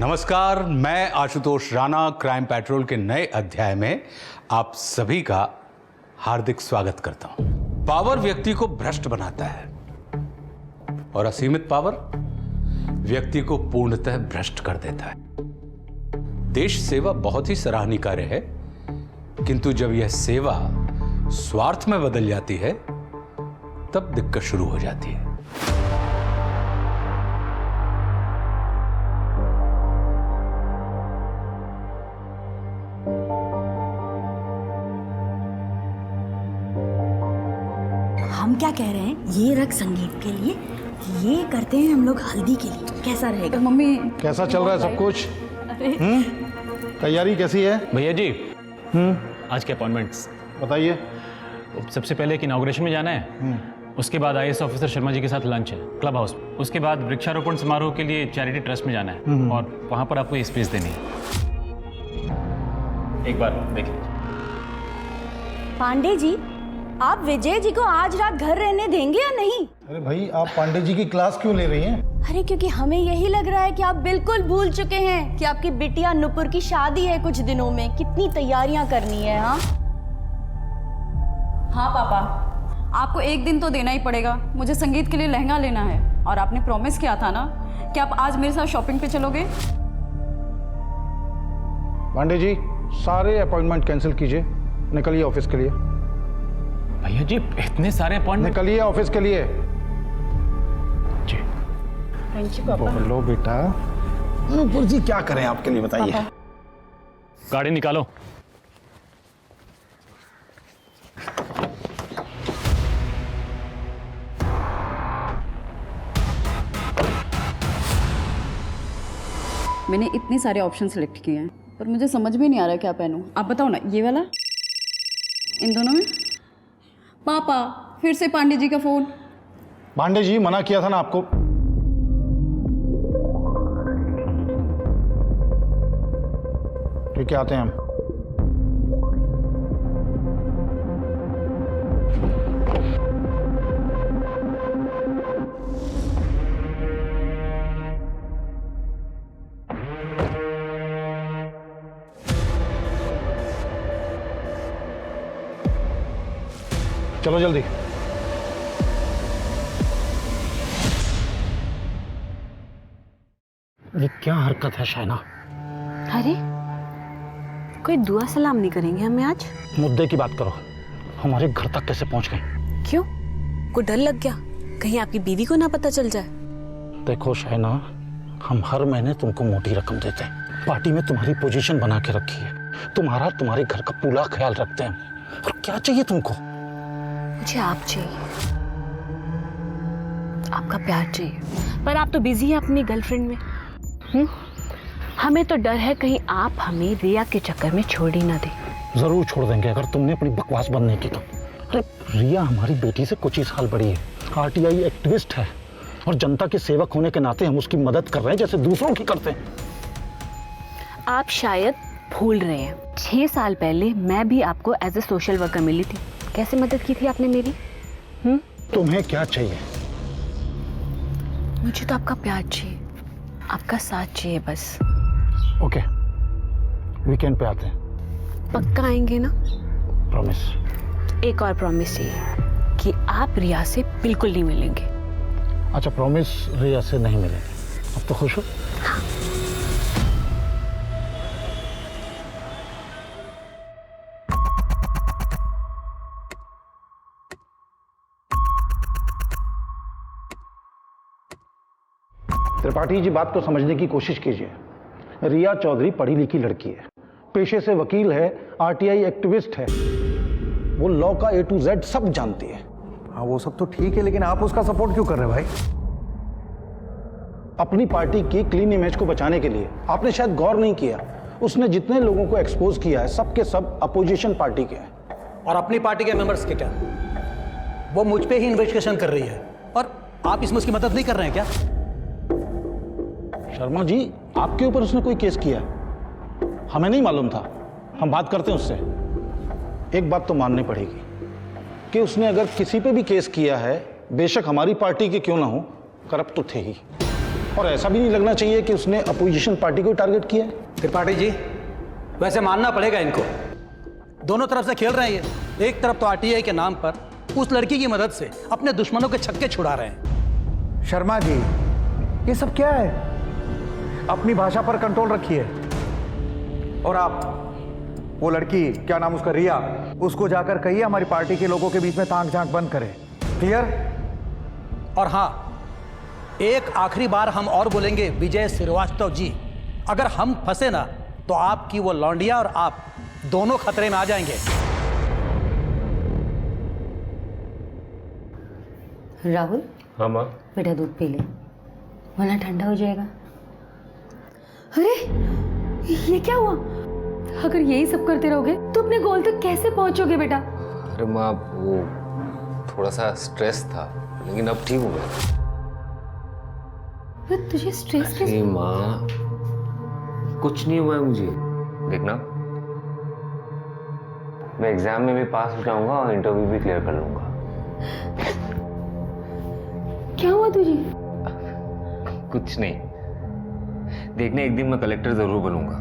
नमस्कार, मैं Ashutosh Rana crime petrol के नए अध्याय में आप सभी का हार्दिक स्वागत करता हूं। पावर व्यक्ति को भ्रष्ट बनाता है और असीमित पावर व्यक्ति को पूर्णतः भ्रष्ट कर देता है। देश सेवा बहुत ही सराहनीय कार्य है, किंतु जब यह सेवा स्वार्थ में बदल जाती है तब दिक्कत शुरू हो जाती है। हम क्या कह रहे हैं, ये रख संगीत के लिए, ये करते हैं हम लोग हल्दी के लिए। कैसा रहेगा मम्मी? कैसा चल रहा है सब कुछ? तैयारी कैसी है भैया जी? आज के अपॉइंटमेंट्स बताइए। सबसे पहले एक इनॉग्रेशन में जाना है, उसके बाद आईएएस ऑफिसर शर्मा जी के साथ लंच है क्लब हाउस, उसके बाद वृक्षारोपण समारोह के लिए चैरिटी ट्रस्ट में जाना है और वहां पर आपको ये स्पीच देनी है। एक बार देख लीजिए। पांडे जी, आप विजय जी को आज रात घर रहने देंगे या नहीं? अरे भाई, आप पांडे जी की क्लास क्यों ले रही हैं? अरे क्योंकि हमें यही लग रहा है कि आप बिल्कुल भूल चुके हैं कि आपकी बिटिया नुपुर की शादी है कुछ दिनों में। कितनी तैयारियां करनी है। हाँ पापा, आपको एक दिन तो देना ही पड़ेगा। मुझे संगीत के लिए लहंगा लेना है और आपने प्रॉमिस किया था ना कि आप आज मेरे साथ शॉपिंग पे चलोगे। पांडे जी, सारे अपॉइंटमेंट कैंसिल कीजिए, निकलिए ऑफिस के लिए। भैया जी, इतने सारे अपॉइंटमेंट। निकलिए ऑफिस के लिए। जी थैंक यू पापा। बोलो बेटा। नुपुर जी क्या करें आपके लिए, बताइए। गाड़ी निकालो। मैंने इतने सारे ऑप्शन सेलेक्ट किए हैं पर मुझे समझ में नहीं आ रहा क्या पहनूं। आप बताओ ना, ये वाला, इन दोनों में? पापा, फिर से पांडे जी का फोन। पांडे जी, मना किया था ना आपको। ठीक है, आते हैं हम। चलो जल्दी। ये क्या हरकत है शाइना? अरे कोई दुआ सलाम नहीं करेंगे हमें आज? मुद्दे की बात करो। हमारे घर तक कैसे पहुंच गए? क्यों? कोई डर लग गया कहीं आपकी बीवी को ना पता चल जाए? देखो शाइना, हम हर महीने तुमको मोटी रकम देते हैं, पार्टी में तुम्हारी पोजीशन बना के रखी है, तुम्हारे घर का पूरा ख्याल रखते हैं। और क्या चाहिए तुमको? मुझे आप चाहिए, आपका प्यार चाहिए। पर आप तो बिजी हैं अपनी गर्लफ्रेंड में। हमें तो डर है कहीं आप हमें रिया के चक्कर में छोड़ ही ना दें। जरूर छोड़ देंगे अगर तुमने अपनी बकवास बंद नहीं की तो। अरे रिया हमारी बेटी से कुछ ही साल बड़ी है, आरटीआई एक्टिविस्ट है और जनता के सेवक होने के नाते हम उसकी मदद कर रहे हैं जैसे दूसरों की करते हैं। आप शायद भूल रहे हैं, 6 साल पहले मैं भी आपको एज ए सोशल वर्कर मिली थी। कैसे मदद की थी आपने मेरी? तुम्हें क्या चाहिए? मुझे तो आपका प्यार चाहिए, आपका साथ चाहिए बस। ओके, वीकेंड पे आते हैं। पक्का आएंगे ना? प्रॉमिस। एक और प्रॉमिस चाहिए कि आप रिया से बिल्कुल नहीं मिलेंगे। अच्छा, प्रॉमिस रिया से नहीं मिलेंगे। अब तो खुश हो? हाँ। त्रिपाठी जी, बात को समझने की कोशिश कीजिए। रिया चौधरी पढ़ी लिखी लड़की है, पेशे से वकील है, आरटीआई एक्टिविस्ट है, वो लॉ का A to Z सब जानती है। हाँ, वो सब तो ठीक है, लेकिन आप उसका सपोर्ट क्यों कर रहे हैं भाई? अपनी पार्टी की क्लीन इमेज को बचाने के लिए। आपने शायद गौर नहीं किया, उसने जितने लोगों को एक्सपोज किया है सबके सब अपोजिशन पार्टी के हैं। और अपनी पार्टी के मेंबर्स के क्या? वो मुझ पे ही इन्वेस्टिगेशन कर रही है और आप इसमें उसकी मदद नहीं कर रहे हैं क्या? शर्मा जी, आपके ऊपर उसने कोई केस किया? हमें नहीं मालूम था, हम बात करते हैं उससे। एक बात तो माननी पड़ेगी कि उसने अगर किसी पे भी केस किया है, बेशक हमारी पार्टी के क्यों ना हो, करप्ट तो थे ही। और ऐसा भी नहीं लगना चाहिए कि उसने अपोजिशन पार्टी को टारगेट किया है। त्रिपाठी जी, वैसे मानना पड़ेगा इनको, दोनों तरफ से खेल रहे हैं ये। एक तरफ तो आरटीआई के नाम पर उस लड़की की मदद से अपने दुश्मनों के छक्के छुड़ा रहे हैं। शर्मा जी, ये सब क्या है? अपनी भाषा पर कंट्रोल रखिए। और आप, वो लड़की, क्या नाम उसका, रिया, उसको जाकर कहिए हमारी पार्टी के लोगों के बीच में ताक झांक बंद करे। क्लियर? और हाँ, एक आखिरी बार हम और बोलेंगे विजय श्रीवास्तव जी, अगर हम फंसे ना तो आपकी वो लौंडिया और आप दोनों खतरे में आ जाएंगे। राहुल, हाँ माँ। बेटा दूध पी ले, वरना ठंडा हो जाएगा। अरे ये क्या हुआ? अगर यही सब करते रहोगे तो अपने गोल तक कैसे पहुंचोगे बेटा? अरे माँ, वो थोड़ा सा स्ट्रेस था, लेकिन अब ठीक हो गया। तुझे स्ट्रेस कैसे? अरे माँ, कुछ नहीं हुआ है मुझे। देखना, मैं एग्जाम में भी पास हो जाऊंगा और इंटरव्यू भी क्लियर कर लूंगा। क्या हुआ तुझे? कुछ नहीं, देखने एक दिन मैं कलेक्टर जरूर बनूंगा,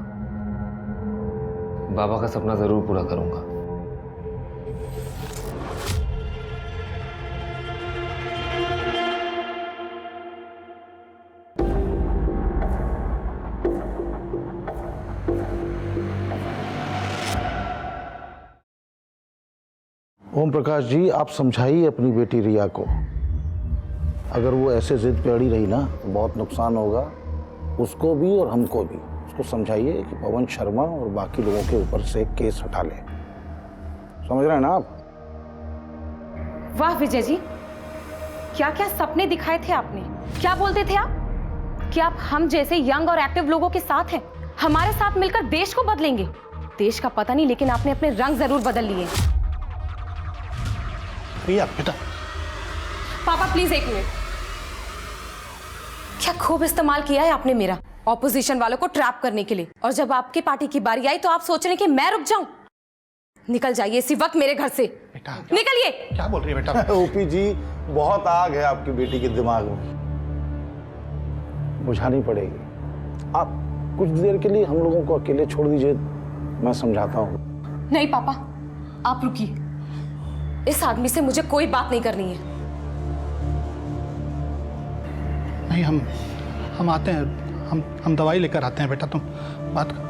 बाबा का सपना जरूर पूरा करूंगा। ओम प्रकाश जी, आप समझाइए अपनी बेटी रिया को। अगर वो ऐसे जिद पे अड़ी रही ना तो बहुत नुकसान होगा उसको भी और हमको भी। उसको समझाइए कि पवन शर्मा और बाकी लोगों के ऊपर से केस हटा ले। समझ रहे हैं ना आप? वाह विजय जी, क्या क्या सपने दिखाए थे आपने। क्या बोलते थे आप कि आप हम जैसे यंग और एक्टिव लोगों के साथ हैं, हमारे साथ मिलकर देश को बदलेंगे। देश का पता नहीं, लेकिन आपने अपने रंग जरूर बदल लिए। रिया बेटा, पापा प्लीज एक मिनट। क्या खूब इस्तेमाल किया है आपने मेरा, ऑपोजिशन वालों को ट्रैप करने के लिए। और जब आपकी पार्टी की बारी आई तो आप सोच रहे हैं कि मैं रुक जाऊं। निकल जाइए इसी वक्त मेरे घर से, निकलिए। क्या बोल रही है बेटा? ओपी जी, बहुत आग है आपकी बेटी के दिमाग में, बुझानी पड़ेगी। आप कुछ देर के लिए हम लोगों को अकेले छोड़ दीजिए, मैं समझाता हूँ। नहीं पापा, आप रुकिए। इस आदमी से मुझे कोई बात नहीं करनी है। नहीं, हम आते हैं, हम दवाई लेकर आते हैं बेटा, तुम बात कर।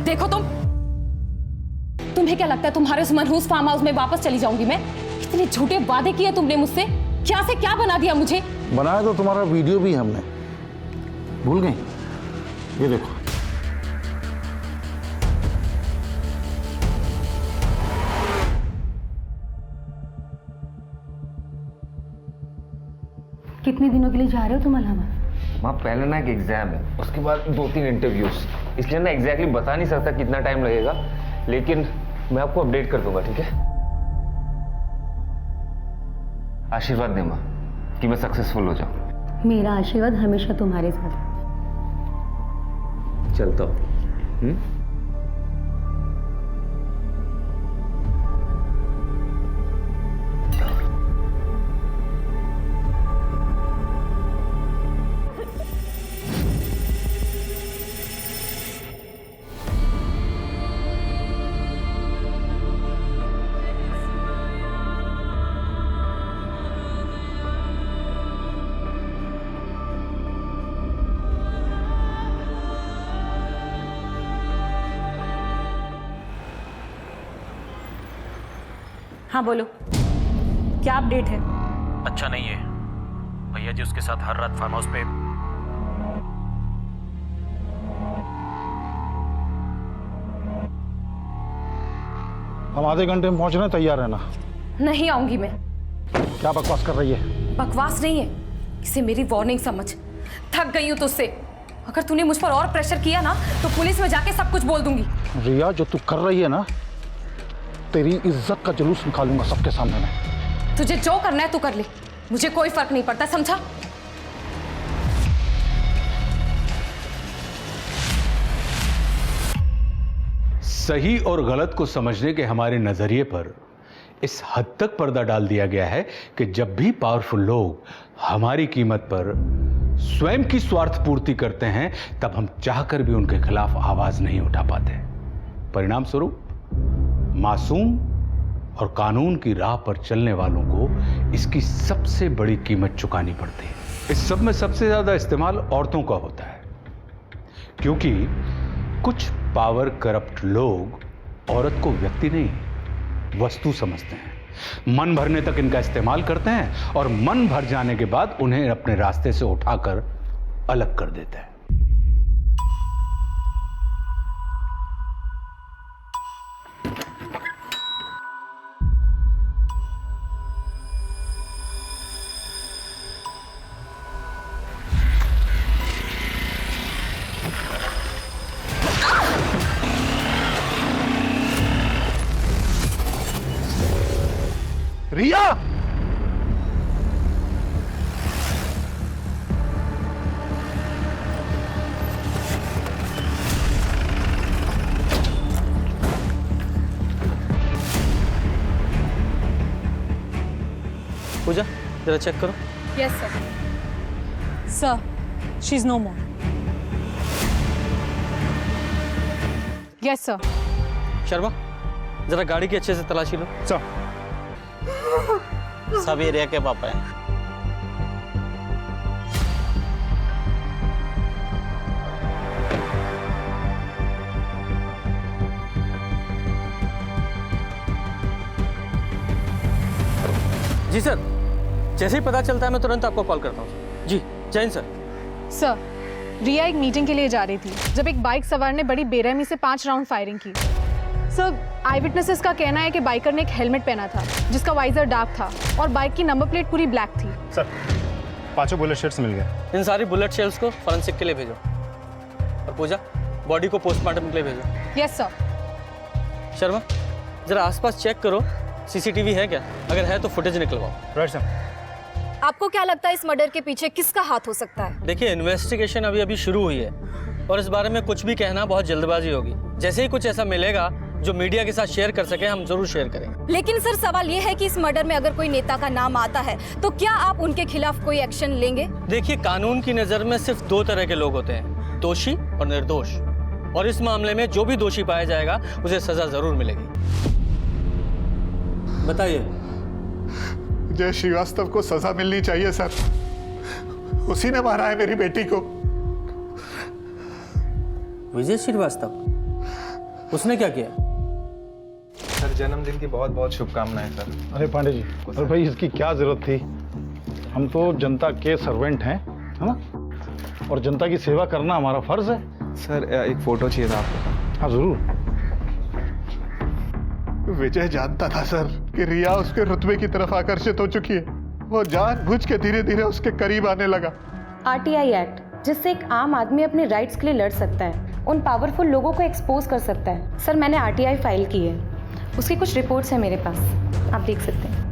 देखो तुम्हें क्या लगता है तुम्हारे उस मनहूस फार्म हाउस में वापस चली जाऊंगी मैं? कितने झूठे वादे किए तुमने मुझसे, क्या से क्या बना दिया मुझे। बनाया तो तुम्हारा वीडियो भी हमने, भूल गई? ये देखो। कितने दिनों के लिए जा रहे हो तुम इलाहाबाद? माँ, पहले ना एक एग्जाम है, उसके बाद 2-3 इंटरव्यूज, इसलिए ना एग्जैक्टली बता नहीं सकता कितना टाइम लगेगा, लेकिन मैं आपको अपडेट कर दूंगा, ठीक है? आशीर्वाद दे माँ कि मैं सक्सेसफुल हो जाऊं। मेरा आशीर्वाद हमेशा तुम्हारे साथ। चलता हूं। हाँ बोलो, क्या अपडेट है? अच्छा नहीं है भैया जी, उसके साथ हर रात फार्म हाउस पे हम आधे घंटे में पहुंचने तैयार रहना। नहीं आऊंगी मैं। क्या बकवास कर रही है? बकवास नहीं है, इसे मेरी वार्निंग समझ। थक गई हूं तुझसे। अगर तूने मुझ पर और प्रेशर किया ना तो पुलिस में जाके सब कुछ बोल दूंगी। रिया, जो तू कर रही है ना, तेरी इज्जत का जुलूस निकालूंगा सबके सामने में। तुझे जो करना है तू कर ले, मुझे कोई फर्क नहीं पड़ता, समझा? सही और गलत को समझने के हमारे नजरिए पर इस हद तक पर्दा डाल दिया गया है कि जब भी पावरफुल लोग हमारी कीमत पर स्वयं की स्वार्थ पूर्ति करते हैं, तब हम चाहकर भी उनके खिलाफ आवाज नहीं उठा पाते। परिणाम स्वरूप मासूम और कानून की राह पर चलने वालों को इसकी सबसे बड़ी कीमत चुकानी पड़ती है। इस सब में सबसे ज्यादा इस्तेमाल औरतों का होता है, क्योंकि कुछ पावर करप्ट लोग औरत को व्यक्ति नहीं, वस्तु समझते हैं। मन भरने तक इनका इस्तेमाल करते हैं और मन भर जाने के बाद उन्हें अपने रास्ते से उठाकर अलग कर देते हैं। रिया, पूजा जरा चेक करो। Yes sir. Sir, she is no more. Yes sir. Sharma जरा गाड़ी की अच्छे से तलाशी लो। सर। सब एरिया के पापा हैं। जी सर, जैसे ही पता चलता है मैं तुरंत आपको कॉल करता हूँ। जी जय हिंद सर। सर, रिया एक मीटिंग के लिए जा रही थी जब एक बाइक सवार ने बड़ी बेरहमी से 5 राउंड फायरिंग की। सर, आई विटनेसेस का कहना है कि बाइकर ने एक हेलमेट पहना था जिसका वाइजर डार्क था और बाइक की नंबर प्लेट पूरी ब्लैक थी। सर, 5 बुलेट शेल्स मिल गए। इन सारी बुलेट शेल्स को फॉरेंसिक के लिए भेजो और पूजा बॉडी को पोस्टमार्टम के लिए भेजो। Yes sir. शर्मा जरा आसपास चेक करो, सीसीटीवी है क्या? अगर है तो फुटेज निकलवाओ। Right sir. आपको क्या लगता है इस मर्डर के पीछे किसका हाथ हो सकता है? देखिए, इन्वेस्टिगेशन अभी अभी शुरू हुई है और इस बारे में कुछ भी कहना बहुत जल्दबाजी होगी। जैसे ही कुछ ऐसा मिलेगा जो मीडिया के साथ शेयर कर सके, हम जरूर शेयर करेंगे। लेकिन सर, सवाल ये है कि इस मर्डर में अगर कोई नेता का नाम आता है तो क्या आप उनके खिलाफ कोई एक्शन लेंगे? देखिए, कानून की नजर में सिर्फ 2 तरह के लोग होते हैं, दोषी और निर्दोष। और इस मामले में जो भी दोषी पाया जाएगा उसे सजा जरूर मिलेगी। बताइए। विजय श्रीवास्तव को सजा मिलनी चाहिए सर। उसी ने मारा है मेरी बेटी को। विजय श्रीवास्तव? उसने क्या किया? सर, जन्मदिन की बहुत बहुत शुभकामनाएं सर। अरे पांडे जी, अरे भाई इसकी क्या जरूरत थी? हम तो जनता के सर्वेंट हैं, है ना? और जनता की सेवा करना हमारा फर्ज है। सर, एक फोटो चाहिए था आपको। हाँ जरूर। विजय जानता था सर कि रिया उसके रुतबे की तरफ आकर्षित हो चुकी है। वो जानबूझ के धीरे धीरे उसके करीब आने लगा। आरटीआई एक्ट, जिससे एक आम आदमी अपने राइट्स के लिए लड़ सकता है, उन पावरफुल लोगों को एक्सपोज कर सकता है। सर, मैंने आरटीआई फाइल की है, उसकी कुछ रिपोर्ट्स हैं मेरे पास, आप देख सकते हैं।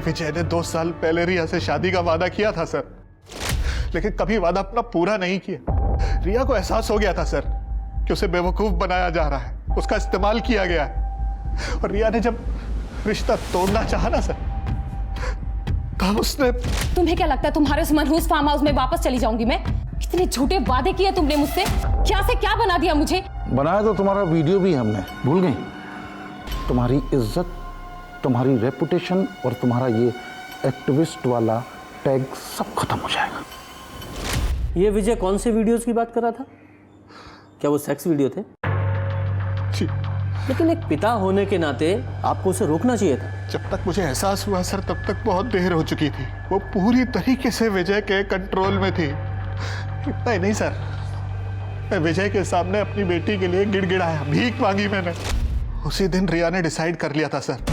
विजय ने 2 साल पहले रिया से शादी का वादा किया था सर, लेकिन कभी वादा अपना पूरा नहीं किया। रिया को एहसास हो गया था सर कि उसे बेवकूफ बनाया जा रहा है, उसका इस्तेमाल किया गया है। और रिया ने जब रिश्ता तोड़ना चाहा ना सर, तब उसने। तुम्हें क्या लगता है तुम्हारे उस मनहूस फार्म हाउस में वापस चली जाऊंगी मैं? कितने झूठे वादे किए तुमने मुझसे, क्या से क्या बना दिया मुझे। बनाया तो तुम्हारा वीडियो भी हमने, भूल गई? तुम्हारी इज्जत, तुम्हारी रेपुटेशन और तुम्हारा ये एक्टिविस्ट वाला टैग सब खत्म हो जाएगा। ये विजय कौन से वीडियोस की बात कर रहा था? क्या वो सेक्स वीडियो थे? जी। लेकिन एक पिता होने के नाते आपको उसे रोकना चाहिए था। जब तक मुझे एहसास हुआ सर, तब तक बहुत देर हो चुकी थी। वो पूरी तरीके से विजय के कंट्रोल में थी। इतना ही नहीं सर, मैं विजय के सामने अपनी बेटी के लिए गिड़गिड़ाया, भीख मांगी मैंने। उसी दिन रिया ने डिसाइड कर लिया था सर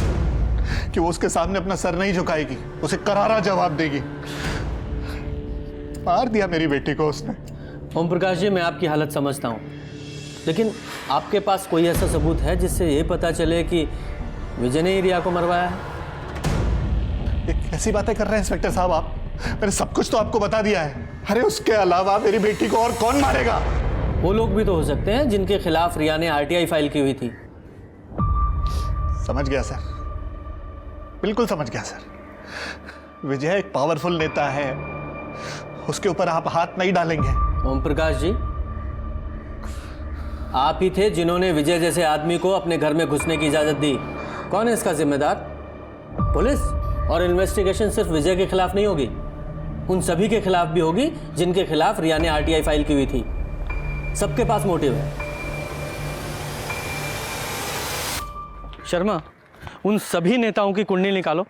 कि वो उसके सामने अपना सर नहीं झुकाएगी, उसे करारा जवाब देगी। मार दिया मेरी बेटी को उसने। ओम प्रकाश जी, मैं आपकी हालत समझता हूँ, लेकिन आपके पास कोई ऐसा सबूत है जिससे ये पता चले कि विजय ने ही रिया को मरवाया है। ये कैसी बातें कर रहे हैं इंस्पेक्टर साहब आप? मैंने सब कुछ तो आपको बता दिया है। अरे उसके अलावा मेरी बेटी को और कौन मारेगा? वो लोग भी तो हो सकते हैं जिनके खिलाफ रिया ने आरटीआई फाइल की हुई थी। समझ गया सर, बिल्कुल समझ गया सर। विजय एक पावरफुल नेता है, उसके ऊपर आप हाथ नहीं डालेंगे। ओम प्रकाश जी, आप ही थे जिन्होंने विजय जैसे आदमी को अपने घर में घुसने की इजाजत दी। कौन है इसका जिम्मेदार? पुलिस। और इन्वेस्टिगेशन सिर्फ विजय के खिलाफ नहीं होगी, उन सभी के खिलाफ भी होगी जिनके खिलाफ रिया ने आरटीआई फाइल की हुई थी। सबके पास मोटिव है। शर्मा, उन सभी नेताओं की कुंडली निकालो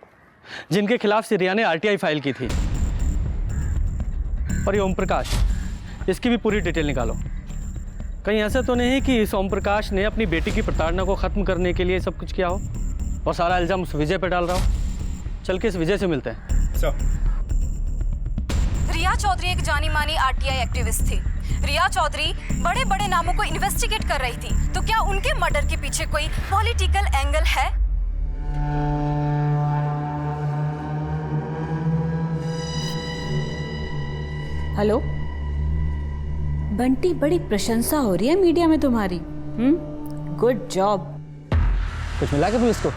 जिनके खिलाफ से रिया ने आरटीआई फाइल की थी। और ये ओम प्रकाश, इसकी भी पूरी डिटेल निकालो। कहीं ऐसा तो नहीं कि इस ओम प्रकाश ने अपनी बेटी की प्रताड़ना को खत्म करने के लिए सब कुछ किया हो और सारा इल्जाम उस विजय पर डाल रहा हो। चल के इस विजय से मिलते हैं। रिया चौधरी एक जानी मानी आरटीआई एक्टिविस्ट थी। रिया चौधरी बड़े बड़े नामों को इन्वेस्टिगेट कर रही थी, तो क्या उनके मर्डर के पीछे कोई पॉलिटिकल एंगल है? हेलो बंटी, बड़ी प्रशंसा हो रही है मीडिया में तुम्हारी। Good job. कुछ मिला क्या पुलिस को?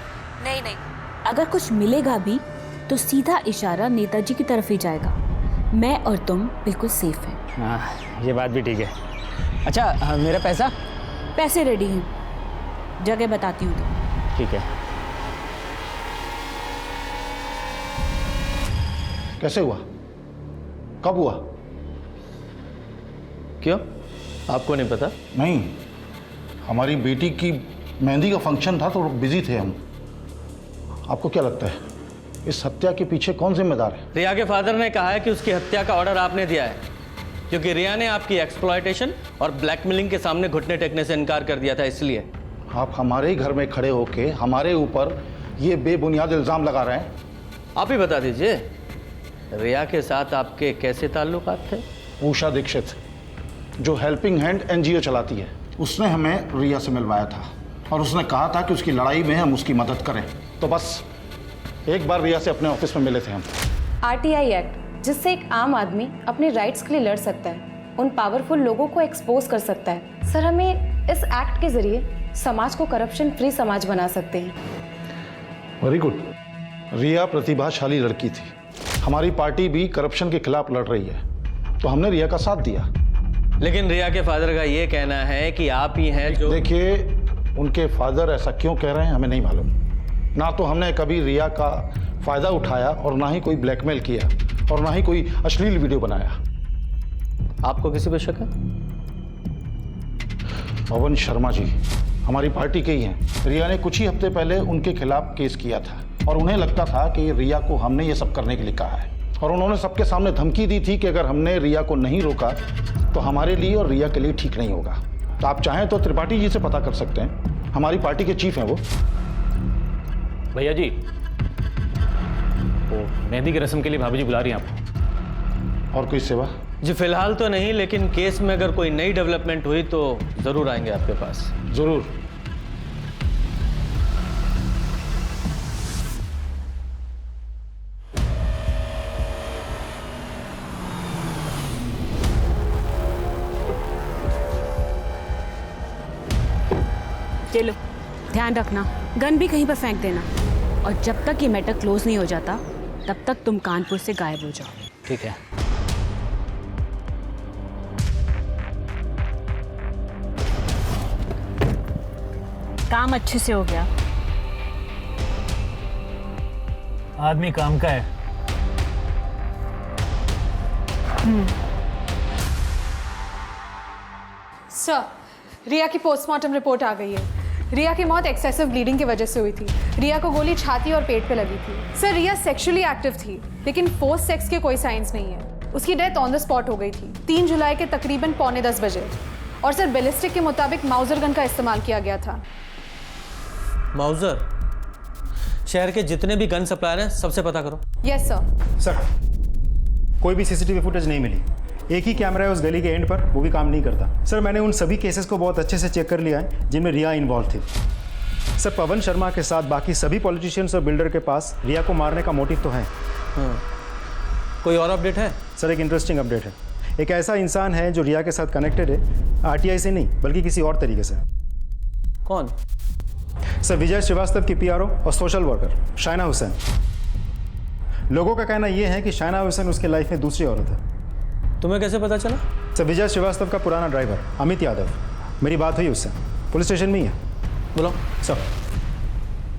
नहीं नहीं, अगर कुछ मिलेगा भी तो सीधा इशारा नेताजी की तरफ ही जाएगा। मैं और तुम बिल्कुल सेफ हैं। हाँ, ये बात भी ठीक है। अच्छा, मेरा पैसा? पैसे रेडी हैं, जगह बताती हूँ तो। ठीक है। कैसे हुआ? कब हुआ? क्यों, आपको नहीं पता? नहीं, हमारी बेटी की मेहंदी का फंक्शन था तो बिजी थे हम। आपको क्या लगता है इस हत्या के पीछे कौन जिम्मेदार है? रिया के फादर ने कहा है कि उसकी हत्या का ऑर्डर आपने दिया है, क्योंकि रिया ने आपकी एक्सप्लॉयटेशन और ब्लैकमेलिंग के सामने घुटने टेकने से इनकार कर दिया था, इसलिए। आप हमारे ही घर में खड़े होके हमारे ऊपर ये बेबुनियाद इल्जाम लगा रहे हैं। आप ही बता दीजिए, रिया के साथ आपके कैसे ताल्लुकात थे? उषा दीक्षित, जो हेल्पिंग हैंड एनजीओ चलाती है, उसने हमें रिया से मिलवाया था और उसने कहा था कि उसकी लड़ाई में हम उसकी मदद करें। तो बस एक बार रिया से अपने ऑफिस में मिले थे हम। आरटीआई एक्ट, जिससे एक आम आदमी अपने राइट्स के लिए लड़ सकता है, उन पावरफुल लोगों को एक्सपोज कर सकता है। सर, हमें इस एक्ट के जरिए समाज को करप्शन फ्री समाज बना सकते हैं। Very good. रिया प्रतिभाशाली लड़की थी, हमारी पार्टी भी करप्शन के खिलाफ लड़ रही है, तो हमने रिया का साथ दिया। लेकिन रिया के फादर का ये कहना है कि आप ही हैं जो... देखिए, उनके फादर ऐसा क्यों कह रहे हैं हमें नहीं मालूम। ना तो हमने कभी रिया का फायदा उठाया और ना ही कोई ब्लैकमेल किया और ना ही कोई अश्लील वीडियो बनाया। आपको किसी पे शक है? पवन शर्मा जी हमारी पार्टी के ही हैं। रिया ने कुछ ही हफ्ते पहले उनके खिलाफ केस किया था और उन्हें लगता था कि रिया को हमने ये सब करने के लिए कहा है, और उन्होंने सबके सामने धमकी दी थी कि अगर हमने रिया को नहीं रोका तो हमारे लिए और रिया के लिए ठीक नहीं होगा। तो आप चाहें तो त्रिपाठी जी से पता कर सकते हैं, हमारी पार्टी के चीफ हैं वो। भैया जी, वो मेहंदी की रस्म के लिए भाभी जी बुला रही हैं आपको। और कोई सेवा? जी फिलहाल तो नहीं, लेकिन केस में अगर कोई नई डेवलपमेंट हुई तो जरूर आएंगे आपके पास। जरूर। चलो, ध्यान रखना, गन भी कहीं पर फेंक देना, और जब तक ये मैटर क्लोज नहीं हो जाता तब तक तुम कानपुर से गायब हो जाओ। ठीक है। काम अच्छे से हो गया। आदमी काम का है। सर, रिया की पोस्टमार्टम रिपोर्ट आ गई है। रिया की मौत एक्सेसिव ब्लीडिंग की वजह से हुई थी। रिया को गोली छाती और पेट पे लगी थी। सर, रिया सेक्सुअली एक्टिव थी, लेकिन फोर्स सेक्स के कोई साइंस नहीं है। उसकी डेथ ऑन द स्पॉट हो गई थी 3 जुलाई के तकरीबन 9:45 बजे। और सर, बैलिस्टिक के मुताबिक माउजर गन का इस्तेमाल किया गया था। माउजर? शहर के जितने भी गन सप्लायर हैं सबसे पता करो। Yes sir. सर, कोई भी सीसीटीवी फुटेज नहीं मिली। एक ही कैमरा है उस गली के एंड पर, वो भी काम नहीं करता। सर, मैंने उन सभी केसेस को बहुत अच्छे से चेक कर लिया है जिनमें रिया इन्वॉल्व थी। सर पवन शर्मा के साथ बाकी सभी पॉलिटिशियंस और बिल्डर के पास रिया को मारने का मोटिव तो है। कोई और अपडेट है? सर एक इंटरेस्टिंग अपडेट है। एक ऐसा इंसान है जो रिया के साथ कनेक्टेड है, आरटीआई से नहीं बल्कि किसी और तरीके से। कौन? सर विजय श्रीवास्तव की पीआरओ और सोशल वर्कर शाइना हुसैन। लोगों का कहना यह है कि शाइना हुसैन उसके लाइफ में दूसरी औरत है। तुम्हें कैसे पता चला? सर विजय श्रीवास्तव का पुराना ड्राइवर अमित यादव, मेरी बात हुई उससे, पुलिस स्टेशन में ही है। बोलो सर।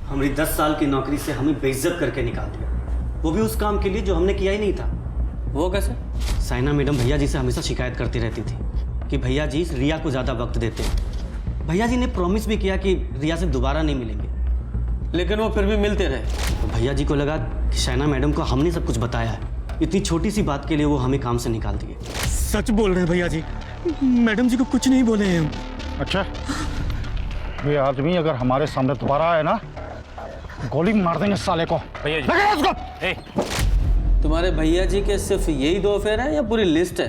हमारी 10 साल की नौकरी से हमें बेइज्जत करके निकाल दिया, वो भी उस काम के लिए जो हमने किया ही नहीं था। वो कैसे? साइना मैडम भैया जी से हमेशा शिकायत करती रहती थी कि भैया जी रिया को ज़्यादा वक्त देते हैं। भैया जी ने प्रॉमिस भी किया कि रिया से दोबारा नहीं मिलेंगे, लेकिन वो फिर भी मिलते रहे। तो भैया जी को लगा कि साइना मैडम को हमने सब कुछ बताया है। इतनी छोटी सी बात के लिए वो हमें काम से निकाल दिए। सच बोल रहे हैं भैया जी, मैडम जी को कुछ नहीं बोले हैं हम। अच्छा, ये आदमी अगर हमारे सामने दोबारा आए ना, गोली मार देंगे साले को। भैया जी उसको। तुम्हारे भैया जी के सिर्फ यही 2 अफेयर हैं या पूरी लिस्ट है?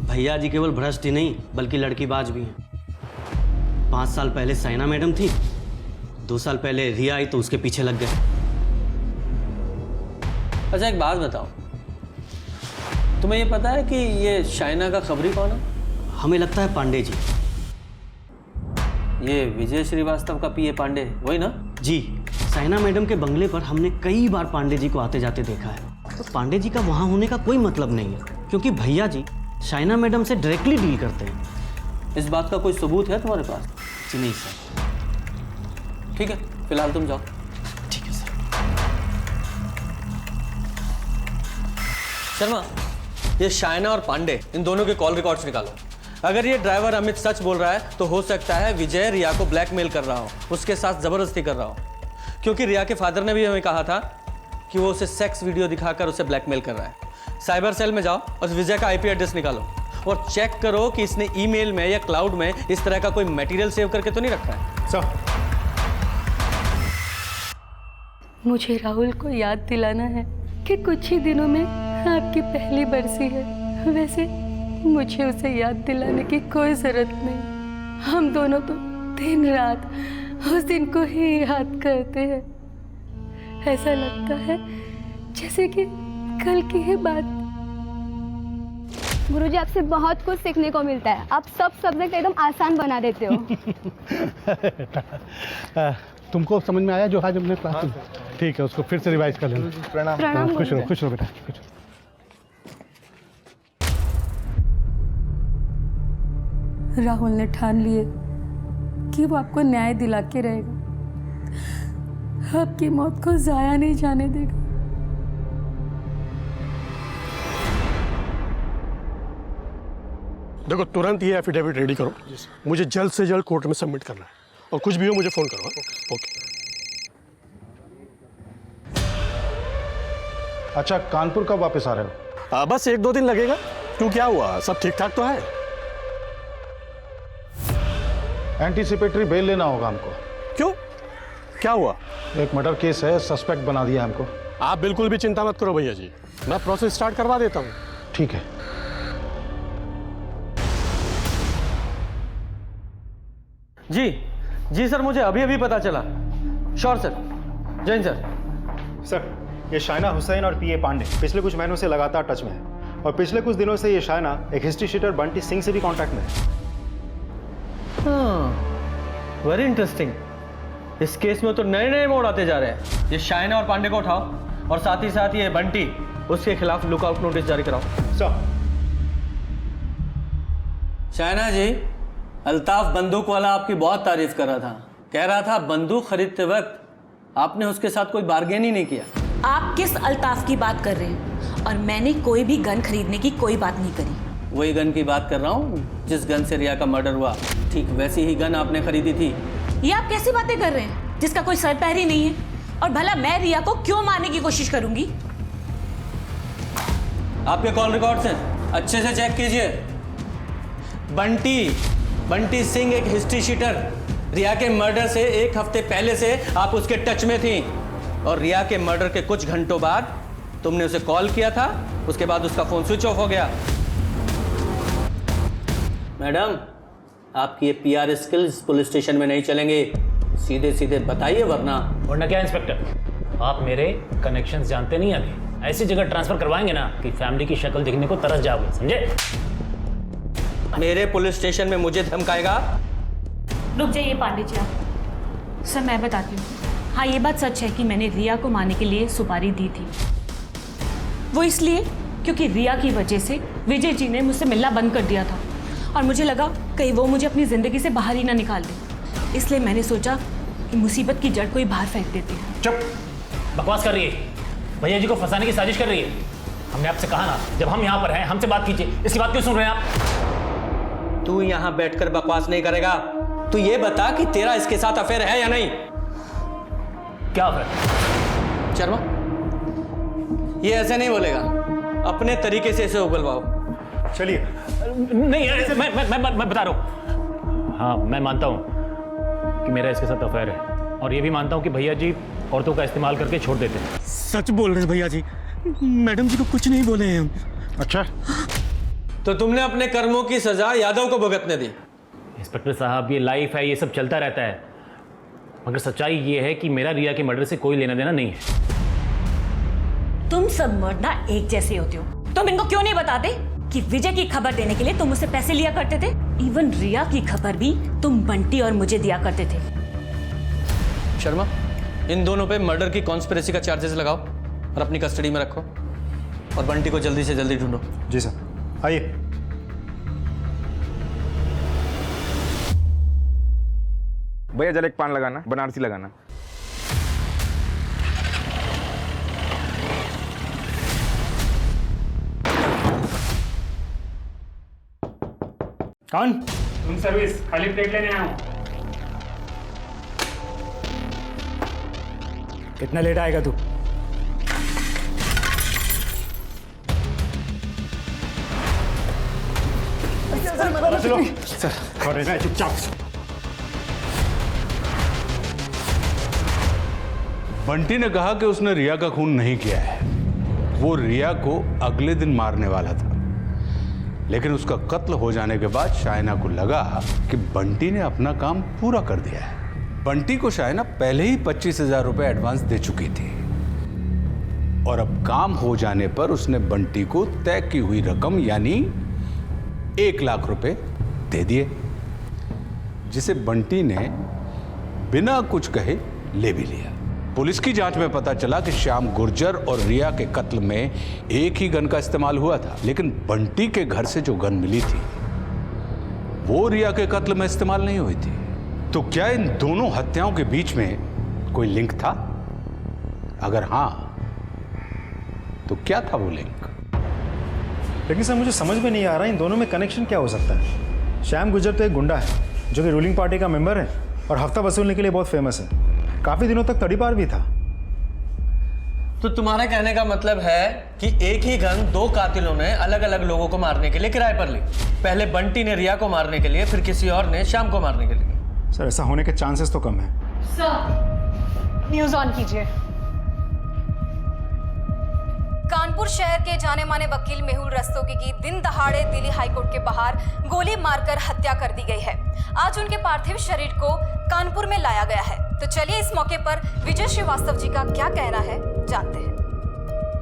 भैया जी केवल भ्रष्ट ही नहीं बल्कि लड़कीबाज भी हैं। 5 साल पहले साइना मैडम थी, 2 साल पहले रिया आई तो उसके पीछे लग गए। अच्छा एक बात बताओ, तुम्हें ये पता है कि ये शाइना का खबरी कौन है? हमें लगता है पांडे जी। ये विजय श्रीवास्तव का पीए पांडे वही ना? जी, साइना मैडम के बंगले पर हमने कई बार पांडे जी को आते जाते देखा है। तो पांडे जी का वहाँ होने का कोई मतलब नहीं है, क्योंकि भैया जी साइना मैडम से डायरेक्टली डील करते हैं। इस बात का कोई सबूत है तुम्हारे पास? जी नहीं सर। ठीक है, फिलहाल तुम जाओ। ठीक है सर। शर्मा, ये शाइना और पांडे इन दोनों के कॉल रिकॉर्ड्स निकालो। अगर ये ड्राइवर अमित सच बोल रहा है तो हो सकता है विजय रिया को ब्लैकमेल कर रहा हो, उसके साथ जबरदस्ती कर रहा हो, क्योंकि रिया के फादर ने भी हमें कहा था कि वो उसे सेक्स वीडियो दिखाकर उसे ब्लैकमेल कर रहा है। साइबर सेल में जाओ और विजय का आईपी एड्रेस निकालो और चेक करो कि इसने ईमेल में या क्लाउड में इस तरह का कोई मटेरियल सेव करके तो नहीं रखा है। सर, मुझे राहुल को याद दिलाना है कि कुछ ही दिनों में आपकी पहली बरसी है। वैसे मुझे उसे याद दिलाने की कोई जरूरत नहीं। हम दोनों तो दिन रात उस दिन को ही याद करते हैं। ऐसा लगता है जैसे कि कल की ही बात। गुरुजी, आपसे बहुत कुछ सीखने को मिलता है। आप सब सब्जेक्ट एकदम आसान बना देते हो। तुमको समझ में आया जो आज हमने क्लास में? ठीक है, उसको फिर से रिवाइज कर लेना। प्रणाम। खुश रहो बेटा, खुश रहो। राहुल ने ठान लिए कि वो आपको न्याय दिला के रहेगा, आपकी मौत को जाया नहीं जाने देगा। देखो, तुरंत ये एफिडेविट रेडी करो, मुझे जल्द से जल्द कोर्ट में सबमिट करना है, और कुछ भी हो मुझे फोन करो। ओके। अच्छा, कानपुर कब वापस आ रहे हो? बस 1-2 दिन लगेगा। क्यों, क्या हुआ? सब ठीक ठाक तो है? एंटीसिपेटरी बेल लेना होगा हमको। क्यों, क्या हुआ? एक मर्डर केस है, सस्पेक्ट बना दिया हमको। आप बिल्कुल भी चिंता मत करो भैया जी, मैं प्रोसेस स्टार्ट करवा देता हूँ। ठीक है। जी सर, मुझे अभी अभी पता चला। Sure sir. Jain sir. Sir, ये शाइना हुसैन और पीए पांडे पिछले कुछ महीनों से लगातार टच में है, और पिछले कुछ दिनों से ये शाइना एक हिस्ट्री शीटर बंटी सिंह से भी कांटेक्ट में है। Very interesting. इस केस में तो नए नए मोड़ आते जा रहे हैं। ये शाइना और पांडे को उठाओ और साथ ही साथ ये बंटी, उसके खिलाफ लुकआउट नोटिस जारी कराओ। सर। शाइना जी, अल्ताफ बंदूक वाला आपकी बहुत तारीफ कर रहा था, कह रहा था बंदूक खरीदते वक्त आपने उसके साथ कोई बार्गेन ही नहीं किया। आप किस अल्ताफ की बात कर रहे हैं? और मैंने कोई भी गन खरीदने की कोई बात नहीं करी। वही गन की बात कर रहा हूँ जिस गन से रिया का मर्डर हुआ, ठीक वैसी ही गन आपने खरीदी थी। ये आप कैसी बातें कर रहे हैं जिसका कोई सर पैर ही नहीं है? और भला मैं रिया को क्यों मारने की कोशिश करूंगी? आपके कॉल रिकॉर्ड्स हैं, अच्छे से चेक कीजिए। बंटी सिंह एक हिस्ट्री शीटर, रिया के मर्डर से 1 हफ्ते पहले से आप उसके टच में थी, और रिया के मर्डर के कुछ घंटों बाद तुमने उसे कॉल किया था, उसके बाद उसका फोन स्विच ऑफ हो गया। मैडम, आपकी ये पीआर स्किल्स पुलिस स्टेशन में नहीं चलेंगे। सीधे सीधे बताइए वरना। वरना क्या इंस्पेक्टर, आप मेरे कनेक्शंस जानते नहीं अभी। ऐसी जगह ट्रांसफर करवाएंगे ना कि फैमिली की शक्ल देखने को तरस जाओगे, समझे? मेरे पुलिस स्टेशन में मुझे धमकाएगा? रुक जाइए पांडे जी आप। सर मैं बताती हूँ, हाँ ये बात सच है कि मैंने रिया को मारने के लिए सुपारी दी थी। वो इसलिए क्योंकि रिया की वजह से विजय जी ने मुझसे मिलना बंद कर दिया था और मुझे लगा कहीं वो मुझे अपनी ज़िंदगी से बाहर ही ना निकाल दे। इसलिए मैंने सोचा कि मुसीबत की जड़ को ही बाहर फेंक देती हूँ। चुप, बकवास कर रही है। भैया जी को फंसाने की साजिश कर रही है। हमने आपसे कहा ना, जब हम यहाँ पर हैं हमसे बात कीजिए, इसकी बात क्यों सुन रहे हैं आप? तू यहाँ बैठकर बकवास नहीं करेगा। तू ये बता कि तेरा इसके साथ अफेयर है या नहीं? क्या अफेयर? शर्मा, ये ऐसे नहीं बोलेगा, अपने तरीके से इसे उगलवाओ। चलिए। नहीं, मैं बता रहा हूँ। हाँ, मैं मानता हूँ कि मेरा इसके साथ अफेयर है और ये भी मानता हूँ कि भैया जी औरतों का इस्तेमाल करके छोड़ देते हैं। सच बोल रहे हैं भैया जी, मैडम जी को कुछ नहीं बोले हैं हम। अच्छा, तो तुमने अपने कर्मों की सजा यादव को भुगतने दी। इंस्पेक्टर साहब, ये लाइफ है, ये सब चलता रहता है, मगर सच्चाई ये है कि मेरा रिया के मर्डर से कोई लेना देना नहीं है। तुम सब मर्द ना एक जैसे होते हो। तुम इनको क्यों नहीं बताते कि विजय की खबर देने के लिए तुम मुझसे पैसे लिया करते थे? इवन रिया की खबर भी तुम बंटी और मुझे दिया करते थे। शर्मा, इन दोनों पे मर्डर की कॉन्स्पिरेसी का चार्जेस लगाओ और अपनी कस्टडी में रखो और बंटी को जल्दी से जल्दी ढूंढो। जी सर, आइए। भैया जल एक पान लगाना, बनारसी लगाना। कौन? रूम सर्विस, खाली प्लेट लेने आया हूँ। कितना लेट आएगा तू? सर, चुपचाप। बंटी ने कहा कि उसने रिया का खून नहीं किया है। वो रिया को अगले दिन मारने वाला था, लेकिन उसका कत्ल हो जाने के बाद शाइना को लगा कि बंटी ने अपना काम पूरा कर दिया है। बंटी को शाइना पहले ही 25,000 रुपए एडवांस दे चुकी थी और अब काम हो जाने पर उसने बंटी को तय की हुई रकम यानी 1 लाख रुपए दे दिए, जिसे बंटी ने बिना कुछ कहे ले भी लिया। पुलिस की जांच में पता चला कि श्याम गुर्जर और रिया के कत्ल में एक ही गन का इस्तेमाल हुआ था, लेकिन बंटी के घर से जो गन मिली थी वो रिया के कत्ल में इस्तेमाल नहीं हुई थी। तो क्या इन दोनों हत्याओं के बीच में कोई लिंक था? अगर हां, तो क्या था वो लिंक? लेकिन सर, मुझे समझ में नहीं आ रहा इन दोनों में कनेक्शन क्या हो सकता है। श्याम गुर्जर तो एक गुंडा है जो कि रूलिंग पार्टी का मेंबर है और हफ्ता वसूलने के लिए बहुत फेमस है। काफी दिनों तक तड़ीपार भी था। तो तुम्हारा कहने का मतलब है कि एक ही गन 2 कातिलों ने अलग अलग लोगों को मारने के लिए किराए पर ली। पहले बंटी ने रिया को मारने के लिए, फिर किसी और ने श्याम को मारने के लिए। सर, ऐसा होने के चांसेस तो कम है। सर, न्यूज़ ऑन कीजिए। कानपुर शहर के जाने माने वकील मेहुल रस्तोगी की दिन दहाड़े दिल्ली हाईकोर्ट के बाहर गोली मारकर हत्या कर दी गई है। आज उनके पार्थिव शरीर को कानपुर में लाया गया है। तो चलिए इस मौके पर विजय श्रीवास्तव जी का क्या कहना है जानते हैं।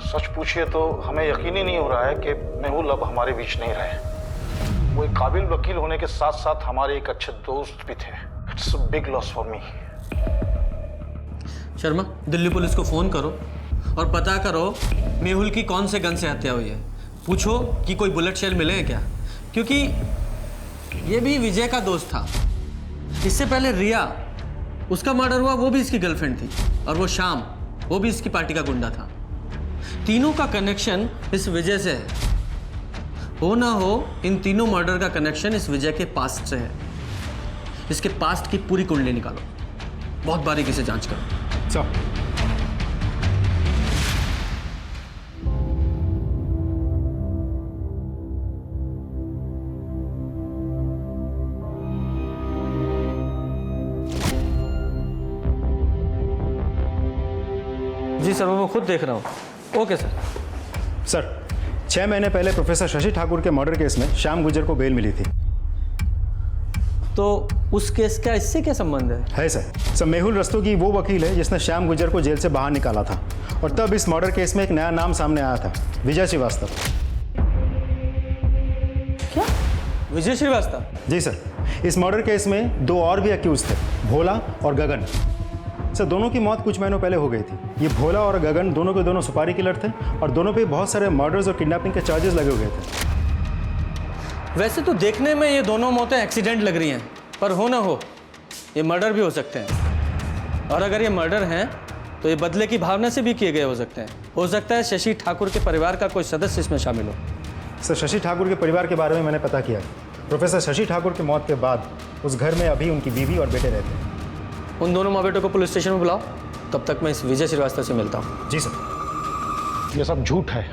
सच पूछिए तो हमें यकीन ही नहीं हो रहा है कि मेहुल अब हमारे बीच नहीं रहे। वो एक काबिल वकील होने के साथ साथ हमारे एक अच्छे दोस्त भी थे। It's a big loss for me. Sharma, Delhi police को फोन करो और पता करो मेहुल की कौन से गन से हत्या हुई है। पूछो कि कोई बुलेट शेल मिले हैं क्या, क्योंकि ये भी विजय का दोस्त था। इससे पहले रिया, उसका मर्डर हुआ, वो भी इसकी गर्लफ्रेंड थी, और वो शाम, वो भी इसकी पार्टी का गुंडा था। तीनों का कनेक्शन इस विजय से है। हो ना हो, इन तीनों मर्डर का कनेक्शन इस विजय के पास्ट से है। इसके पास्ट की पूरी कुंडली निकालो, बहुत बारीकी से जांच करो। सर, जी सर, मैं खुद देख रहा हूँ। Okay sir. सर, 6 महीने पहले प्रोफेसर शशि ठाकुर के मर्डर केस में श्याम गुर्जर को बेल मिली थी। तो उस केस का इससे क्या संबंध है सर मेहुल रस्तोगी वो वकील है जिसने श्याम गुर्जर को जेल से बाहर निकाला था, और तब इस मर्डर केस में एक नया नाम सामने आया था, विजय श्रीवास्तव। क्या? विजय श्रीवास्तव? जी सर, इस मर्डर केस में 2 और भी अक्यूज थे, भोला और गगन। सर दोनों की मौत कुछ महीनों पहले हो गई थी। ये भोला और गगन दोनों के दोनों सुपारी किलर थे और दोनों पे बहुत सारे मर्डर्स और किडनैपिंग के चार्जेस लगे हुए थे। वैसे तो देखने में ये दोनों मौतें एक्सीडेंट लग रही हैं, पर हो ना हो ये मर्डर भी हो सकते हैं। और अगर ये मर्डर हैं तो ये बदले की भावना से भी किए गए हो सकते हैं। हो सकता है शशि ठाकुर के परिवार का कोई सदस्य इसमें शामिल हो। सर शशि ठाकुर के परिवार के बारे में मैंने पता किया। प्रोफेसर शशि ठाकुर की मौत के बाद उस घर में अभी उनकी बीवी और बेटे रहते हैं। उन दोनों माँ बेटों को पुलिस स्टेशन में बुलाओ, तब तक मैं इस विजय श्रीवास्तव से मिलता हूँ। जी सर। ये सब झूठ है।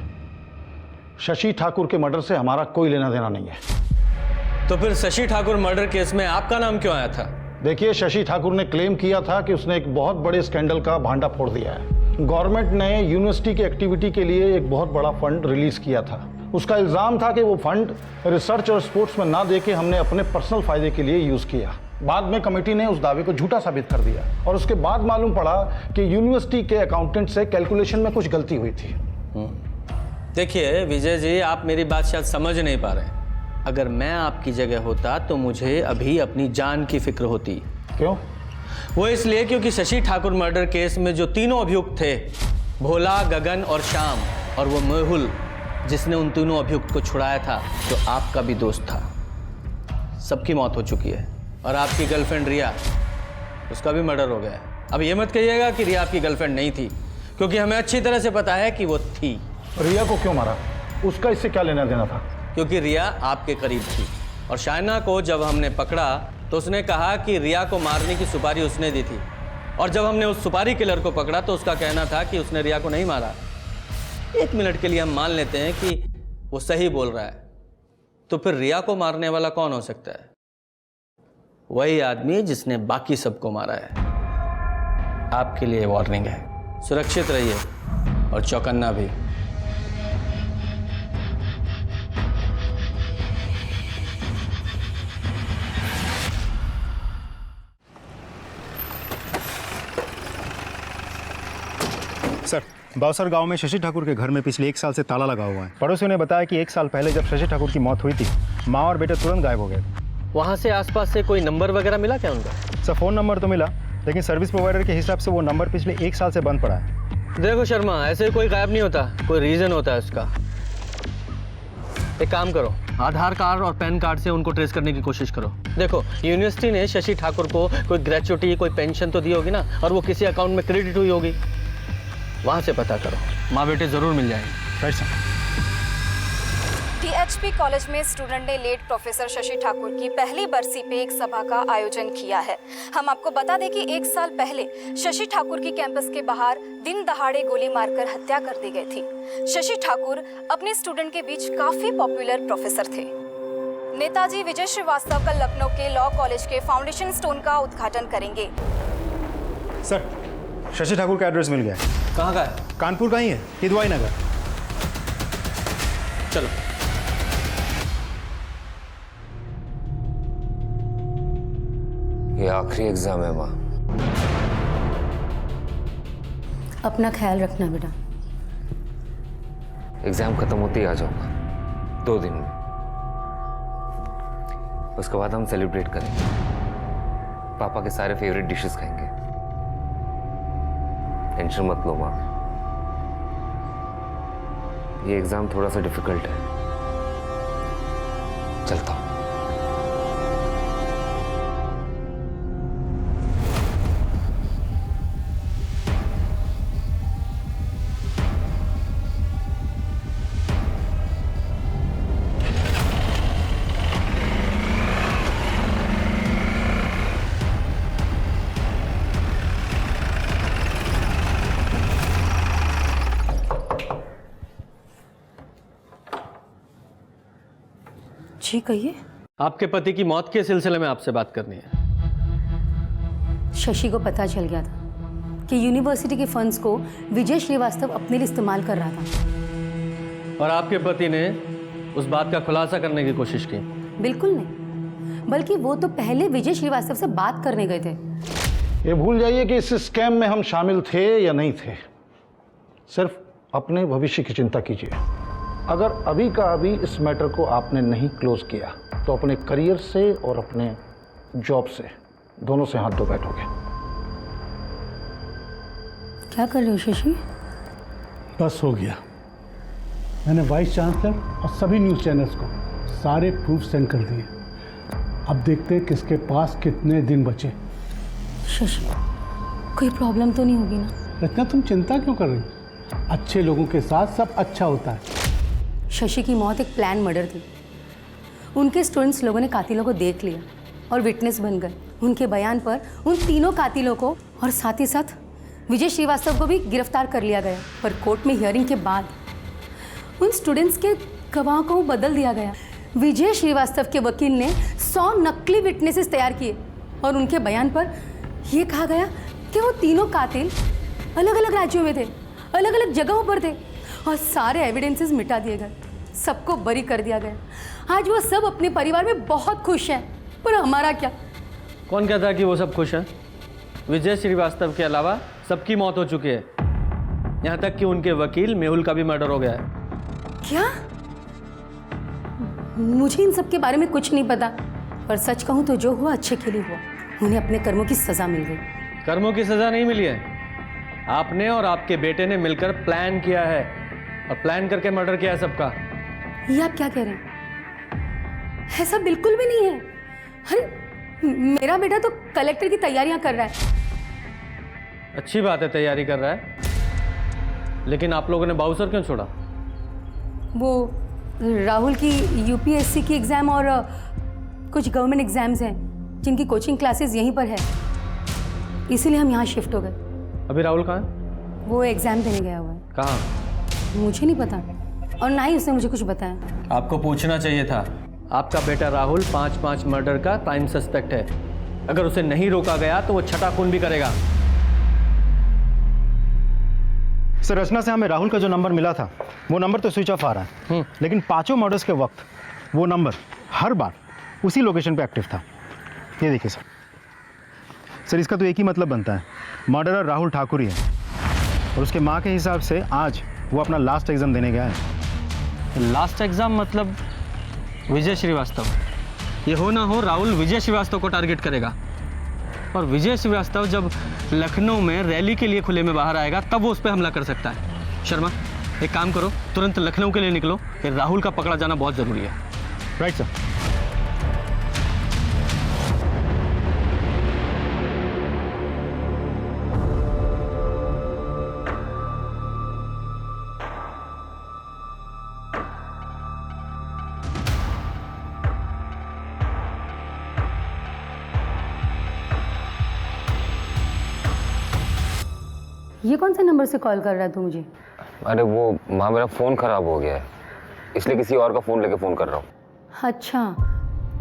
शशि ठाकुर के मर्डर से हमारा कोई लेना देना नहीं है। तो फिर शशि ठाकुर मर्डर केस में आपका नाम क्यों आया था? देखिए, शशि ठाकुर ने क्लेम किया था कि उसने एक बहुत बड़े स्कैंडल का भांडा फोड़ दिया है। गवर्नमेंट ने यूनिवर्सिटी की एक्टिविटी के लिए एक बहुत बड़ा फंड रिलीज किया था। उसका इल्जाम था कि वो फंड रिसर्च और स्पोर्ट्स में ना देके हमने अपने पर्सनल फायदे के लिए यूज किया। बाद में कमेटी ने उस दावे को झूठा साबित कर दिया और उसके बाद मालूम पड़ा कि यूनिवर्सिटी के अकाउंटेंट से कैलकुलेशन में कुछ गलती हुई थी। देखिए विजय जी, आप मेरी बात शायद समझ नहीं पा रहे। अगर मैं आपकी जगह होता तो मुझे अभी अपनी जान की फिक्र होती। क्यों? वो इसलिए क्योंकि शशि ठाकुर मर्डर केस में जो तीनों अभियुक्त थे, भोला, गगन और श्याम, और वो मेहुल जिसने उन तीनों अभियुक्त को छुड़ाया था, जो आपका भी दोस्त था, सबकी मौत हो चुकी है। और आपकी गर्लफ्रेंड रिया, उसका भी मर्डर हो गया है। अब ये मत कहिएगा कि रिया आपकी गर्लफ्रेंड नहीं थी, क्योंकि हमें अच्छी तरह से पता है कि वो थी। रिया को क्यों मारा? उसका इससे क्या लेना देना था? क्योंकि रिया आपके करीब थी, और शाइना को जब हमने पकड़ा तो उसने कहा कि रिया को मारने की सुपारी उसने दी थी, और जब हमने उस सुपारी किलर को पकड़ा तो उसका कहना था कि उसने रिया को नहीं मारा। 1 मिनट के लिए हम मान लेते हैं कि वो सही बोल रहा है, तो फिर रिया को मारने वाला कौन हो सकता है? वही आदमी जिसने बाकी सबको मारा है। आपके लिए वार्निंग है, सुरक्षित रहिए और चौकन्ना भी। सर बावसर गांव में शशि ठाकुर के घर में पिछले 1 साल से ताला लगा हुआ है। पड़ोसियों ने बताया कि 1 साल पहले जब शशि ठाकुर की मौत हुई थी, माँ और बेटे तुरंत गायब हो गए। वहाँ से आसपास से कोई नंबर वगैरह मिला क्या उनका? सर फ़ोन नंबर तो मिला, लेकिन सर्विस प्रोवाइडर के हिसाब से वो नंबर पिछले 1 साल से बंद पड़ा है। देखो शर्मा, ऐसे कोई गायब नहीं होता, कोई रीज़न होता है उसका। एक काम करो, आधार कार्ड और पैन कार्ड से उनको ट्रेस करने की कोशिश करो। देखो, यूनिवर्सिटी ने शशि ठाकुर को कोई ग्रेचुटी, कोई पेंशन तो दी होगी ना, और वो किसी अकाउंट में क्रेडिट हुई होगी, वहाँ से पता करो। माँ बेटे ज़रूर मिल जाएंगे। Right sir. टीएचपी कॉलेज में स्टूडेंट ने लेट प्रोफेसर शशि ठाकुर की पहली बरसी पे एक सभा का आयोजन किया है। हम आपको बता दें कि 1 साल पहले शशि ठाकुर की कैंपस के बाहर दिन दहाड़े गोली मारकर हत्या कर दी गई थी। शशि ठाकुर अपने स्टूडेंट के बीच काफी पॉपुलर प्रोफेसर थे। नेताजी विजय श्रीवास्तव कल लखनऊ के लॉ कॉलेज के फाउंडेशन स्टोन का उद्घाटन करेंगे। सर शशि ठाकुर का एड्रेस मिल गया है। कहाँ का है? कानपुर का ही है, किदवाई नगर। चलो। ये आखिरी एग्जाम है माँ। अपना ख्याल रखना बेटा। एग्जाम खत्म होते ही आ जाऊंगा, 2 दिन में। उसके बाद हम सेलिब्रेट करेंगे, पापा के सारे फेवरेट डिशेस खाएंगे। टेंशन मत लो माँ, ये एग्जाम थोड़ा सा डिफिकल्ट है। चलता हूँ। जी कहिए। आपके पति की मौत के सिलसिले में आपसे बात करनी है। शशि को पता चल गया था कि यूनिवर्सिटी के फंड्स को विजय श्रीवास्तव अपने लिए इस्तेमाल कर रहा था, और आपके पति ने उस बात का खुलासा करने की कोशिश की। बिल्कुल नहीं। बल्कि वो तो पहले विजय श्रीवास्तव से बात करने गए थे। ये भूल जाइए कि इस स्कैम में हम शामिल थे या नहीं थे। सिर्फ अपने भविष्य की चिंता कीजिए। अगर अभी का अभी इस मैटर को आपने नहीं क्लोज किया तो अपने करियर से और अपने जॉब से दोनों से हाथ धो बैठोगे। क्या कर रहे हो शशि? बस हो गया। मैंने वाइस चांसलर और सभी न्यूज़ चैनल्स को सारे प्रूफ सेंड कर दिए। अब देखते हैं किसके पास कितने दिन बचे। शशि, कोई प्रॉब्लम तो नहीं होगी ना? रचना, तुम चिंता क्यों कर रही हो? अच्छे लोगों के साथ सब अच्छा होता है। शशि की मौत एक प्लान मर्डर थी। उनके स्टूडेंट्स लोगों ने कातिलों को देख लिया और विटनेस बन गए। उनके बयान पर उन तीनों कातिलों को और साथ ही साथ विजय श्रीवास्तव को भी गिरफ्तार कर लिया गया। पर कोर्ट में हियरिंग के बाद उन स्टूडेंट्स के गवाह को बदल दिया गया। विजय श्रीवास्तव के वकील ने 100 नकली विटनेसेस तैयार किए और उनके बयान पर यह कहा गया कि वो तीनों कातिल अलग अलग राज्यों में थे, अलग अलग जगहों पर थे और सारे एविडेंसेस मिटा दिए गए। सबको बरी कर दिया गया। आज वो सब अपने परिवार में बहुत खुश हैं, पर हमारा क्या? कौन कहता है कि वो सब खुश हैं? विजय श्रीवास्तव के अलावा सबकी मौत हो चुकी है। यहाँ तक कि उनके वकील मेहुल का भी मर्डर हो गया है। क्या? मुझे इन सब के बारे में कुछ नहीं पता, पर सच कहूँ तो जो हुआ अच्छे के लिए हुआ। उन्हें अपने कर्मों की सजा मिल गई। कर्मों की सजा नहीं मिली है, आपने और आपके बेटे ने मिलकर प्लान किया है और प्लान करके मर्डर किया है सबका। ये आप क्या कह रहे हैं? ऐसा बिल्कुल भी नहीं है। अरे मेरा बेटा तो कलेक्टर की तैयारियां कर रहा है। अच्छी बात है, तैयारी कर रहा है, लेकिन आप लोगों ने बाउसर क्यों छोड़ा? वो राहुल की यूपीएससी की एग्ज़ाम और कुछ गवर्नमेंट एग्जाम्स हैं जिनकी कोचिंग क्लासेस यहीं पर है, इसीलिए हम यहाँ शिफ्ट हो गए। अभी राहुल कहाँ है? वो एग्ज़ाम देने गया हुआ है। कहाँ? मुझे नहीं पता और ना ही उसने मुझे कुछ बताया। आपको पूछना चाहिए था। आपका बेटा राहुल 5 मर्डर का प्राइम सस्पेक्ट है। अगर उसे नहीं रोका गया तो वो छठा खून भी करेगा। सर, रचना से हमें राहुल का जो नंबर मिला था वो नंबर तो स्विच ऑफ आ रहा है, लेकिन 5 मर्डर्स के वक्त वो नंबर हर बार उसी लोकेशन पे एक्टिव था। ये देखिए सर। सर, इसका तो एक ही मतलब बनता है, मर्डरर राहुल ठाकुर ही है और उसके माँ के हिसाब से आज वो अपना लास्ट एग्जाम देने गया है। लास्ट एग्जाम मतलब विजय श्रीवास्तव। ये हो ना हो राहुल विजय श्रीवास्तव को टारगेट करेगा और विजय श्रीवास्तव जब लखनऊ में रैली के लिए खुले में बाहर आएगा तब वो उस पर हमला कर सकता है। शर्मा, एक काम करो, तुरंत लखनऊ के लिए निकलो, फिर राहुल का पकड़ा जाना बहुत ज़रूरी है। Right sir. ये कौन से नंबर से कॉल कर रहा है तू मुझे? अरे वो माँ, मेरा फ़ोन ख़राब हो गया है, इसलिए किसी और का फ़ोन लेके फ़ोन कर रहा हूँ। अच्छा,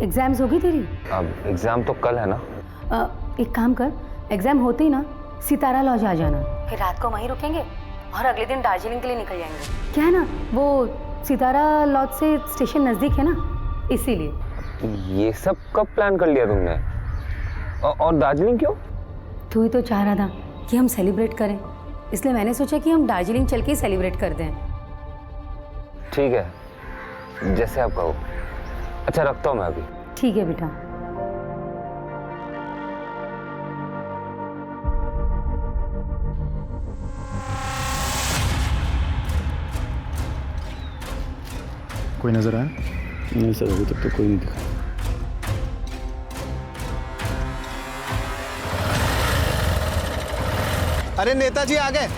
एग्जाम्स होगी तेरी? अब एग्ज़ाम तो कल है ना। एक काम कर, एग्जाम होते ही ना सितारा लॉज आ जाना, फिर रात को वहीं रुकेंगे और अगले दिन दार्जिलिंग के लिए निकल जाएंगे। क्या है ना, वो सितारा लॉज से स्टेशन नज़दीक है ना, इसीलिए। ये सब कब प्लान कर लिया तुमने? और दार्जिलिंग क्यों? तू ही तो चाह रहा था कि हम सेलिब्रेट करें, इसलिए मैंने सोचा कि हम दार्जिलिंग चल के ही सेलिब्रेट कर दें। ठीक है, जैसे आप कहो। अच्छा, रखता हूँ मैं अभी। ठीक है बेटा। कोई नजर आया? नहीं सर, अभी तक तो कोई नहीं दिखा। अरे नेताजी आ गए।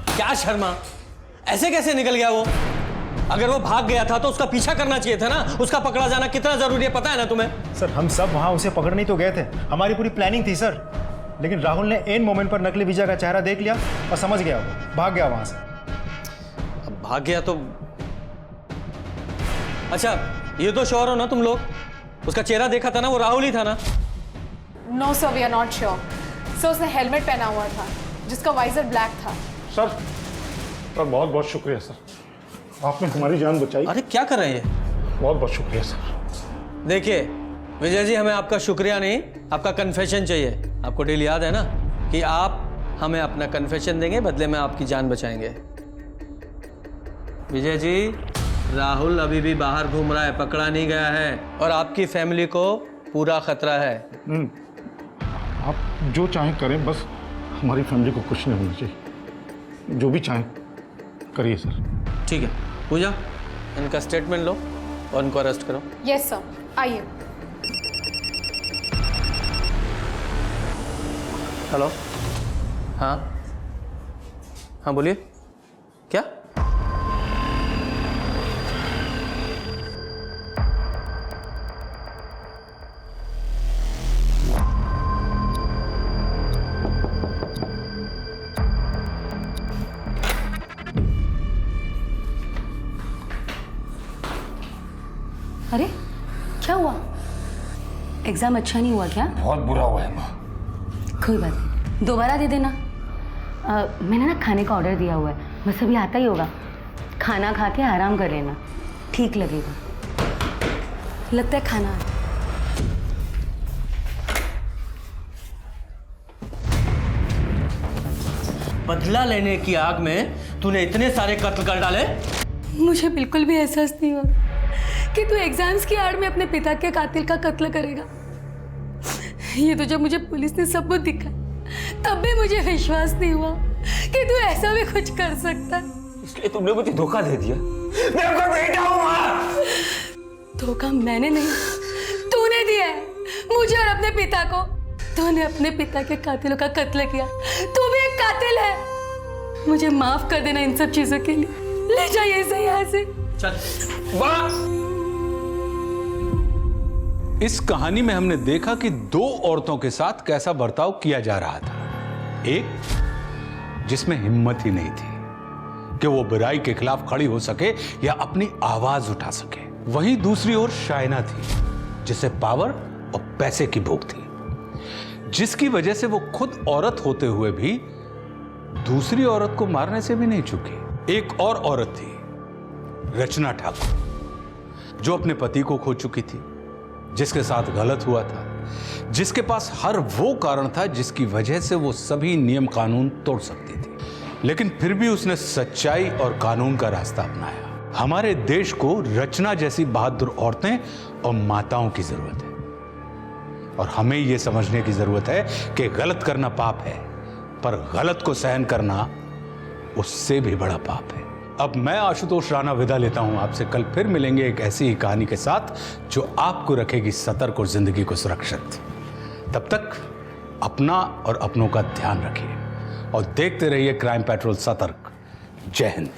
क्या शर्मा, ऐसे कैसे निकल गया वो? अगर वो भाग गया था तो उसका पीछा करना चाहिए था ना। उसका पकड़ा जाना कितना जरूरी है पता है ना तुम्हें? सर, हम सब वहाँ उसे पकड़ने तो गए थे, हमारी पूरी प्लानिंग थी सर। लेकिन राहुल ने एन मोमेंट पर नकली विजय का चेहरा देख लिया और समझ गया, वो भाग गया वहां से। अब भाग गया तो अच्छा, ये तो श्योर हो ना तुम लोग, उसका चेहरा देखा था ना, वो राहुल ही था ना? No sir, we are not sure. Sir उसने हेलमेट पहना हुआ था जिसका वाइजर ब्लैक था। सर बहुत बहुत शुक्रिया सर, आपने हमारी जान बचाई। अरे क्या कर रहे हैं? बहुत बहुत शुक्रिया सर। देखिए विजय जी, हमें आपका शुक्रिया नहीं, आपका कन्फेशन चाहिए। आपको डील याद है ना कि आप हमें अपना कन्फेशन देंगे, बदले में आपकी जान बचाएंगे। विजय जी, राहुल अभी भी बाहर घूम रहा है, पकड़ा नहीं गया है और आपकी फैमिली को पूरा खतरा है। आप जो चाहें करें, बस हमारी फैमिली को कुछ नहीं होना चाहिए। जो भी चाहें करिए सर। ठीक है पूजा, इनका स्टेटमेंट लो और इनको अरेस्ट करो। यस सर, आइए। हेलो, हाँ हाँ बोलिए, क्या? अरे क्या हुआ? एग्जाम अच्छा नहीं हुआ क्या? बहुत बुरा हुआ है माँ। कोई बात नहीं, दोबारा दे देना। मैंने ना खाने का ऑर्डर दिया हुआ है, बस अभी आता ही होगा। खाना खा के आराम कर लेना, ठीक लगेगा। लगता है खाना है। बदला लेने की आग में तूने इतने सारे कत्ल कर डाले? मुझे बिल्कुल भी एहसास नहीं हुआ कि तू एग्जाम्स की आड़ में अपने पिता के कातिल का कत्ल करेगा। ये तो जब मुझे पुलिस ने सबूत दिखा, तब भी मुझे विश्वास नहीं हुआ कि तू ऐसा भी कुछ कर सकता है। इसलिए तुमने मुझे धोखा दे दिया। मैं आपका बेटा हूं माँ। धोखा मैंने नहीं, तूने दिया है मुझे और अपने पिता को। तूने अपने पिता के कातिलों का कत्ल किया, तू भी एक कातिल है। मुझे माफ कर देना इन सब चीजों के लिए। ले जाइए इसे यहाँ से। चल वाह। इस कहानी में हमने देखा कि दो औरतों के साथ कैसा बर्ताव किया जा रहा था। एक जिसमें हिम्मत ही नहीं थी कि वो बुराई के खिलाफ खड़ी हो सके या अपनी आवाज उठा सके। वहीं दूसरी ओर शाइना थी, जिसे पावर और पैसे की भूख थी, जिसकी वजह से वो खुद औरत होते हुए भी दूसरी औरत को मारने से भी नहीं चूकी। एक और औरत थी, रचना ठाकुर, जो अपने पति को खो चुकी थी, जिसके साथ गलत हुआ था, जिसके पास हर वो कारण था जिसकी वजह से वो सभी नियम कानून तोड़ सकती थी, लेकिन फिर भी उसने सच्चाई और कानून का रास्ता अपनाया। हमारे देश को रचना जैसी बहादुर औरतें और माताओं की जरूरत है, और हमें यह समझने की जरूरत है कि गलत करना पाप है, पर गलत को सहन करना उससे भी बड़ा पाप है। अब मैं आशुतोष राणा विदा लेता हूं आपसे। कल फिर मिलेंगे एक ऐसी ही कहानी के साथ जो आपको रखेगी सतर्क और जिंदगी को सुरक्षित। तब तक अपना और अपनों का ध्यान रखिए और देखते रहिए क्राइम पेट्रोल सतर्क। जय हिंद।